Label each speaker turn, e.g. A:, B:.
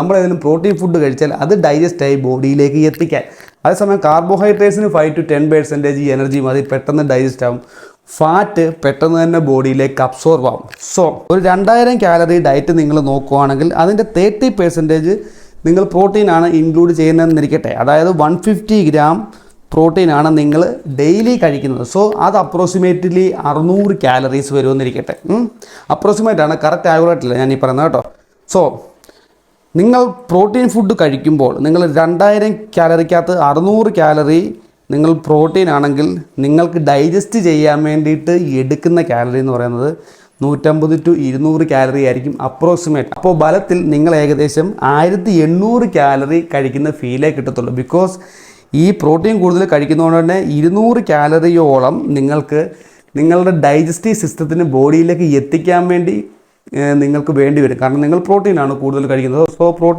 A: നമ്മളേതെങ്കിലും protein food കഴിച്ചാൽ അത് ഡൈജസ്റ്റായി ബോഡിയിലേക്ക് എത്തിക്കാൻ. അതേസമയം കാർബോഹൈഡ്രേറ്റ്സിന് 5 to 10% എനർജി മതി, പെട്ടെന്ന് ഡൈജസ്റ്റ് ആവും. ഫാറ്റ് പെട്ടെന്ന് തന്നെ ബോഡിയിലേക്ക് അബ്സോർബ് ആവും. സോ ഒരു 2000 കാലറി ഡയറ്റ് നിങ്ങൾ നോക്കുകയാണെങ്കിൽ അതിൻ്റെ 30% നിങ്ങൾ പ്രോട്ടീനാണ് ഇൻക്ലൂഡ് ചെയ്യുന്നതെന്നിരിക്കട്ടെ. അതായത് 150 ഗ്രാം പ്രോട്ടീനാണ് നിങ്ങൾ ഡെയിലി കഴിക്കുന്നത്. സോ അത് അപ്രോക്സിമേറ്റ്ലി 600 കാലറീസ് വരുമെന്നിരിക്കട്ടെ. അപ്രോക്സിമേറ്റ് ആണ്, കറക്റ്റ് ആക്യുറേറ്റ് ഞാൻ ഈ പറയുന്നത് കേട്ടോ. സോ നിങ്ങൾ പ്രോട്ടീൻ ഫുഡ് കഴിക്കുമ്പോൾ നിങ്ങൾ 2000 കാലറിക്കകത്ത് 600 കാലറി നിങ്ങൾ പ്രോട്ടീൻ ആണെങ്കിൽ നിങ്ങൾക്ക് ഡൈജസ്റ്റ് ചെയ്യാൻ വേണ്ടിയിട്ട് എടുക്കുന്ന കാലറി എന്ന് പറയുന്നത് 150 to 200 കാലറി ആയിരിക്കും അപ്രോക്സിമേറ്റ്. അപ്പോൾ ബലത്തിൽ നിങ്ങൾ ഏകദേശം 1800 കാലറി കഴിക്കുന്ന ഫീലേ കിട്ടത്തുള്ളൂ. ബിക്കോസ് ഈ പ്രോട്ടീൻ കൂടുതൽ കഴിക്കുന്നതുകൊണ്ട് തന്നെ 200 കാലറിയോളം നിങ്ങൾക്ക് നിങ്ങളുടെ ഡൈജസ്റ്റീവ് സിസ്റ്റത്തിന് ബോഡിയിലേക്ക് എത്തിക്കാൻ വേണ്ടി നിങ്ങൾക്ക് വേണ്ടി വരും. കാരണം നിങ്ങൾ പ്രോട്ടീനാണ് കൂടുതൽ കഴിക്കുന്നത്. സോ